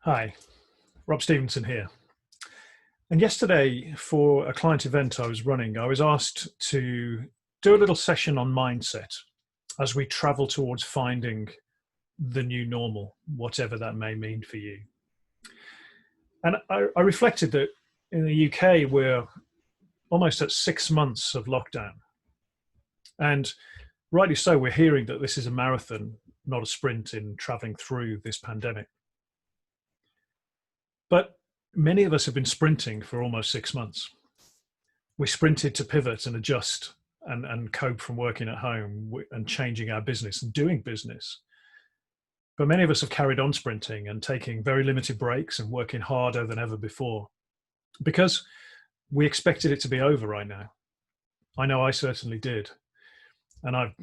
Hi, Rob Stevenson here. And yesterday, for a client event I was running, I was asked to do a little session on mindset as we travel towards finding the new normal, whatever that may mean for you. And I reflected that in the UK, we're almost at 6 months of lockdown. And rightly so, we're hearing that this is a marathon, not a sprint in traveling through this pandemic. But many of us have been sprinting for almost 6 months. We sprinted to pivot and adjust and cope from working at home and changing our business and doing business. But many of us have carried on sprinting and taking very limited breaks and working harder than ever before because we expected it to be over right now. I know I certainly did. And I've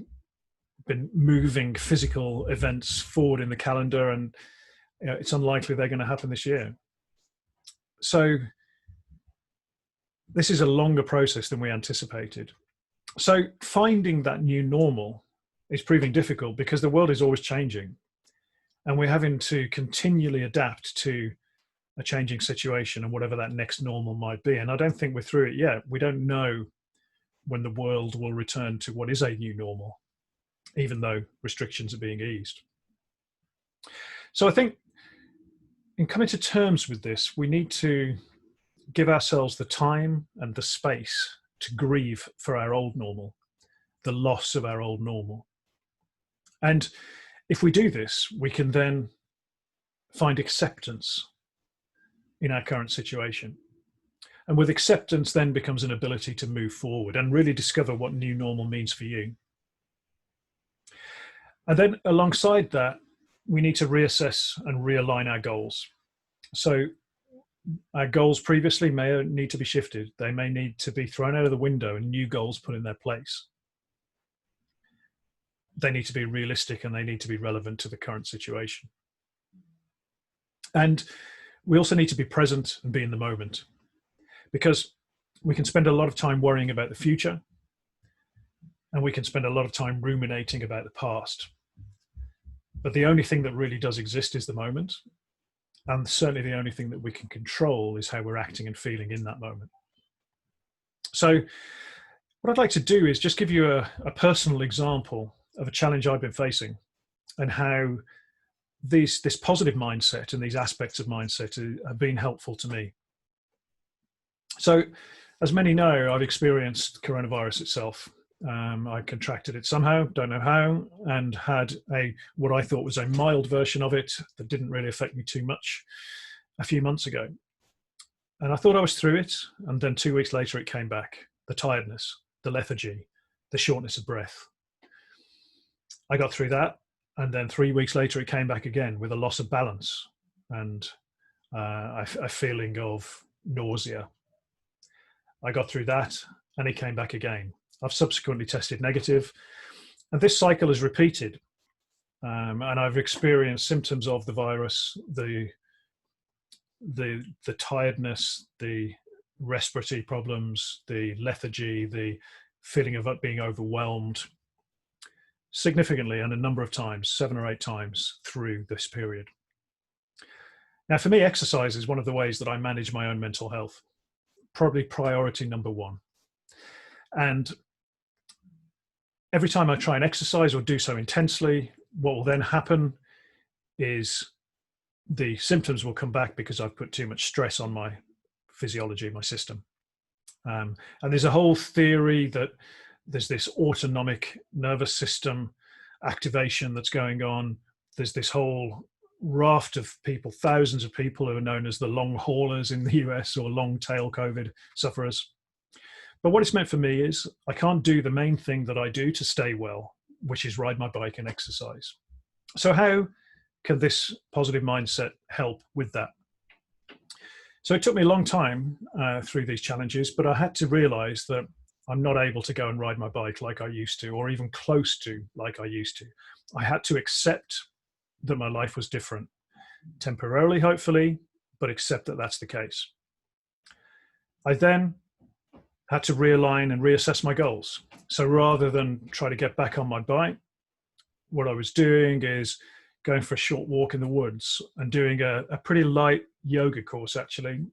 been moving physical events forward in the calendar, and it's unlikely they're going to happen this year. So this is a longer process than we anticipated. So finding that new normal is proving difficult because the world is always changing and we're having to continually adapt to a changing situation and whatever that next normal might be. And I don't think we're through it yet. We don't know when the world will return to what is a new normal, even though restrictions are being eased. So I think in coming to terms with this, we need to give ourselves the time and the space to grieve for our old normal, the loss of our old normal. And if we do this, we can then find acceptance in our current situation. And with acceptance then becomes an ability to move forward and really discover what new normal means for you. And then alongside that, we need to reassess and realign our goals. So our goals previously may need to be shifted. They may need to be thrown out of the window and new goals put in their place. They need to be realistic and they need to be relevant to the current situation. And we also need to be present and be in the moment, because we can spend a lot of time worrying about the future and we can spend a lot of time ruminating about the past. But the only thing that really does exist is the moment. And certainly the only thing that we can control is how we're acting and feeling in that moment. So what I'd like to do is just give you a personal example of a challenge I've been facing and how this positive mindset and these aspects of mindset have been helpful to me. So as many know, I've experienced coronavirus itself. I contracted it somehow, don't know how, and had what I thought was a mild version of it that didn't really affect me too much a few months ago. And I thought I was through it, and then 2 weeks later it came back. The tiredness, the lethargy, the shortness of breath. I got through that, and then 3 weeks later it came back again with a loss of balance and a feeling of nausea. I got through that, and it came back again. I've subsequently tested negative, and this cycle is repeated. And I've experienced symptoms of the virus, the tiredness, the respiratory problems, the lethargy, the feeling of being overwhelmed significantly, and a number of times, 7 or 8 times through this period. Now, for me, exercise is one of the ways that I manage my own mental health, probably priority number one. And every time I try and exercise or do so intensely, what will then happen is the symptoms will come back because I've put too much stress on my physiology, my system. And there's a whole theory that there's this autonomic nervous system activation that's going on. There's this whole raft of people, thousands of people who are known as the long haulers in the US, or long tail COVID sufferers. But what it's meant for me is I can't do the main thing that I do to stay well, which is ride my bike and exercise. So how can this positive mindset help with that? So it took me a long time through these challenges, but I had to realize that I'm not able to go and ride my bike like I used to, or even close to like I used to. I had to accept that my life was different, temporarily, hopefully, but accept that that's the case. I then had to realign and reassess my goals. So rather than try to get back on my bike, what I was doing is going for a short walk in the woods and doing a pretty light yoga course, actually.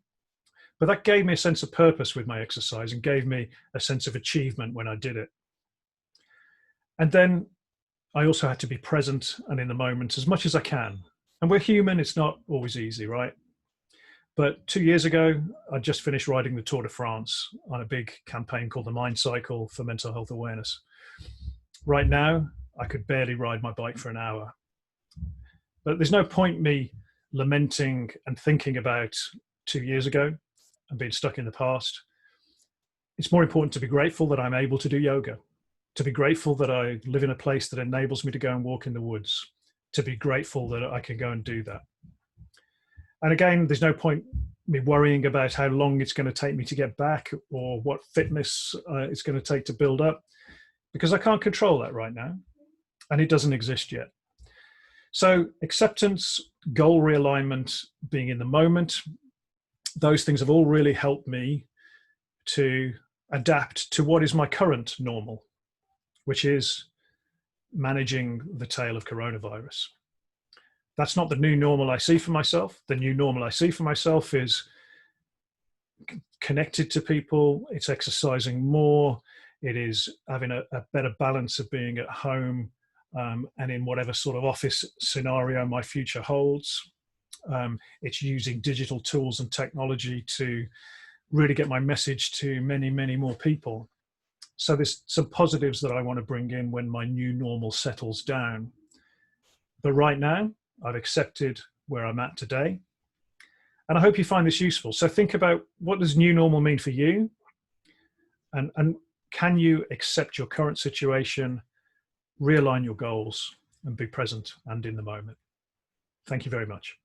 But that gave me a sense of purpose with my exercise and gave me a sense of achievement when I did it. And then I also had to be present and in the moment as much as I can. And we're human, it's not always easy, right? But 2 years ago, I just finished riding the Tour de France on a big campaign called the Mind Cycle for mental health awareness. Right now, I could barely ride my bike for an hour. But there's no point me lamenting and thinking about 2 years ago and being stuck in the past. It's more important to be grateful that I'm able to do yoga, to be grateful that I live in a place that enables me to go and walk in the woods, to be grateful that I can go and do that. And again, there's no point me worrying about how long it's going to take me to get back or what fitness it's going to take to build up, because I can't control that right now, and it doesn't exist yet. So acceptance, goal realignment, being in the moment, those things have all really helped me to adapt to what is my current normal, which is managing the tail of coronavirus. That's not the new normal I see for myself. The new normal I see for myself is connected to people, it's exercising more, it is having a better balance of being at home and in whatever sort of office scenario my future holds. It's using digital tools and technology to really get my message to many, many more people. So there's some positives that I want to bring in when my new normal settles down. But right now, I've accepted where I'm at today. And I hope you find this useful. So think about, what does new normal mean for you? And can you accept your current situation, realign your goals, and be present and in the moment? Thank you very much.